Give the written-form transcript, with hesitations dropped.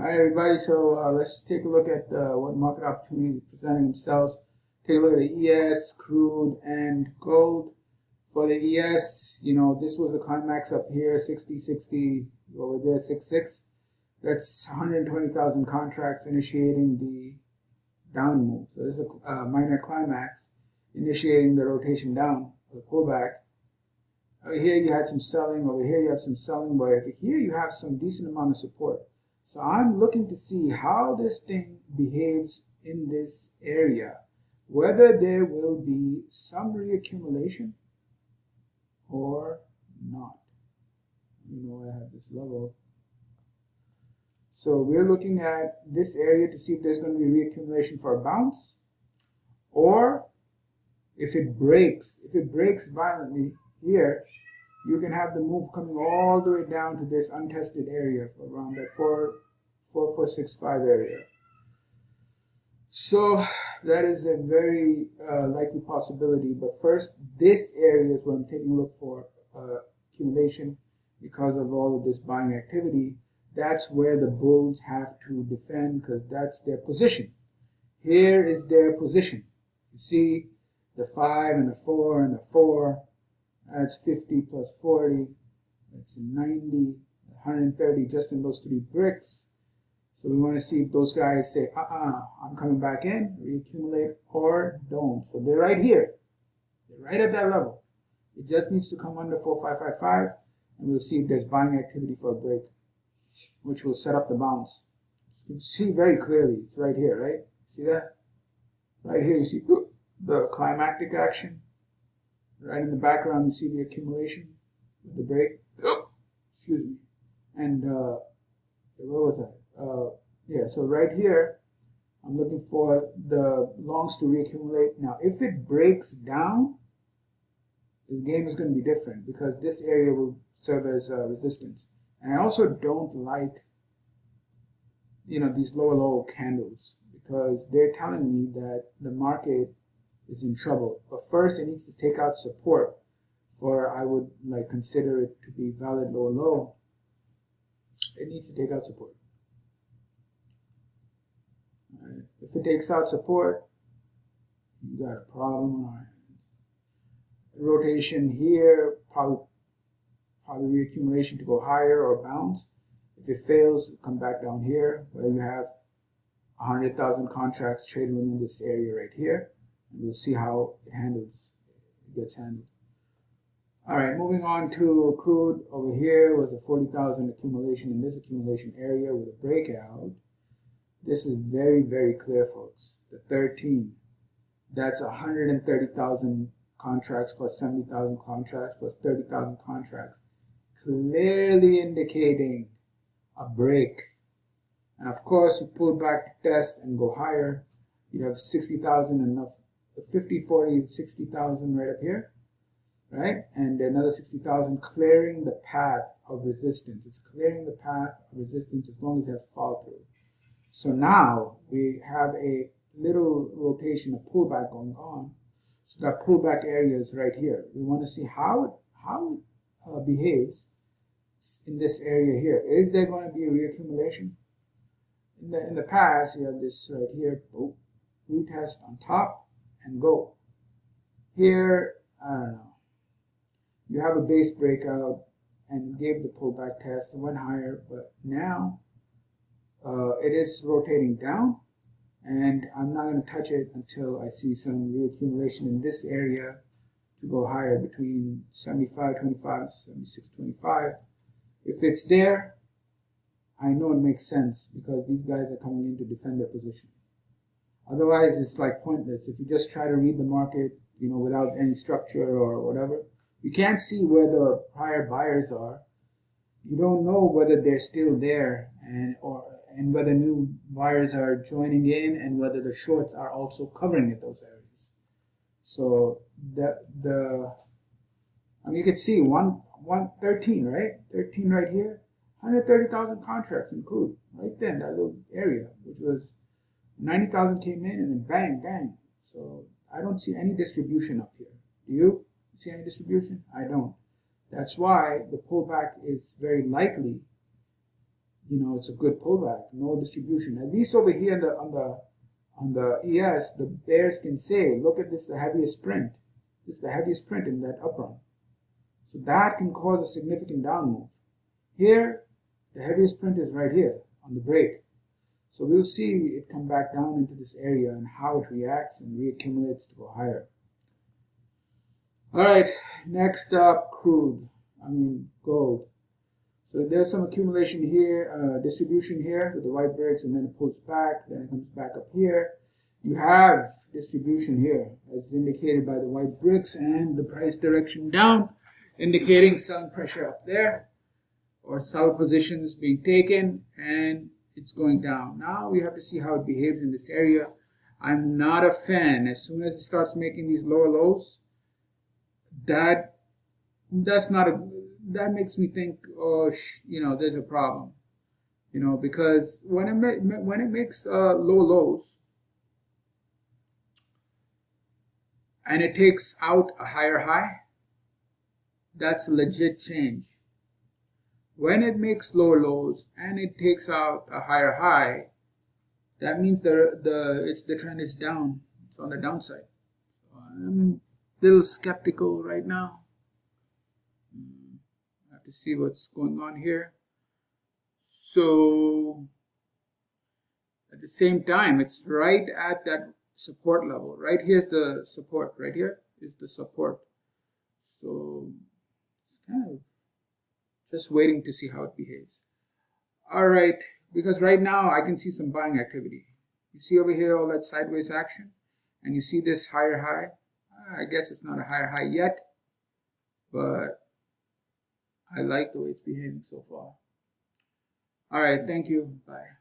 All right, everybody. So let's just take a look at what market opportunities are presenting themselves. Take a look at the ES, crude, and gold. For the ES, this was the climax up here, 60, over there, 66. That's 120,000 contracts initiating the down move. So this is a minor climax initiating the rotation down, the pullback. Over here you had some selling, over here you have some selling, but over here you have some decent amount of support. So I'm looking to see how this thing behaves in this area, whether there will be some reaccumulation or not. I have this level. So we're looking at this area to see if there's going to be reaccumulation for a bounce, or if it breaks violently here, you can have the move coming all the way down to this untested area around that 4465 area. So that is a very likely possibility. But first, this area is where I'm taking a look for accumulation because of all of this buying activity. That's where the bulls have to defend because that's their position. Here is their position. You see the 5 and the 4 and the 4. That's 50 plus 40. That's 90, 130 just in those three bricks. So we want to see if those guys say, I'm coming back in, reaccumulate, or don't. So they're right here. They're right at that level. It just needs to come under 4555, and we'll see if there's buying activity for a break, which will set up the bounce. You can see very clearly. It's right here, right? See that? Right here you see the climactic action. Right in the background you see the accumulation with the break. Excuse me. And where was I? Yeah, so right here, I'm looking for the longs to reaccumulate. Now, if it breaks down, the game is going to be different because this area will serve as resistance. And I also don't like, these low candles because they're telling me that the market is in trouble. But first, it needs to take out support for I would consider it to be valid low. It needs to take out support. Right. If it takes out support, you got a problem on our hands. Rotation here, probably reaccumulation to go higher or bounce. If it fails, come back down here where you have 100,000 contracts traded within this area right here. And we'll see how it gets handled. All right, moving on to crude. Over here was a 40,000 accumulation in this accumulation area with a breakout. This is very, very clear, folks. The 13, that's 130,000 contracts plus 70,000 contracts plus 30,000 contracts, clearly indicating a break. And of course, you pull back to test and go higher. You have 60,000 and 50, 40, 60,000 right up here, right? And another 60,000 clearing the path of resistance. It's clearing the path of resistance as long as it has follow through. So now we have a little rotation, a pullback going on. So that pullback area is right here. We want to see how it behaves in this area here. Is there going to be a reaccumulation? In the past, you have this right here, retest on top and go. Here, I don't know. You have a base breakout and gave the pullback test and went higher, but now it is rotating down, and I'm not going to touch it until I see some reaccumulation in this area to go higher between 75.25, 76.25. If it's there, I know it makes sense because these guys are coming in to defend their position. Otherwise, it's pointless. If you just try to read the market, without any structure or whatever, you can't see where the prior buyers are. You don't know whether they're still there and whether new buyers are joining in and whether the shorts are also covering at those areas. So you can see 113, right? 13 right here, 130,000 contracts in crude right then, that little area, which was 90,000 came in and then bang, bang. So I don't see any distribution up here. Do you see any distribution? I don't. That's why the pullback is very likely, it's a good pullback, no distribution. At least over here on the ES, the bears can say, look at this, the heaviest print. This is the heaviest print in that up run. So that can cause a significant down move. Here, the heaviest print is right here on the break. So we'll see it come back down into this area and how it reacts and reaccumulates to go higher. All right, next up, gold. So there's some accumulation here, distribution here with the white breaks, and then it pulls back, then it comes back up here. You have distribution here as indicated by the white bricks and the price direction down, indicating selling pressure up there or sell positions being taken, and it's going down. Now we have to see how it behaves in this area. I'm not a fan. As soon as it starts making these lower lows, that makes me think, oh, there's a problem. Because when it makes low lows and it takes out a higher high, that's a legit change. When it makes lower lows and it takes out a higher high, that means the trend is down. It's on the downside. So I'm a little skeptical right now. I have to see what's going on here. So at the same time, it's right at that support level. Right here's the support. Right here is the support. So it's kind of just waiting to see how it behaves. All right, because right now I can see some buying activity. You see over here all that sideways action, and you see this higher high. I guess it's not a higher high yet, but I like the way it's behaving so far. All right, thank you. Bye.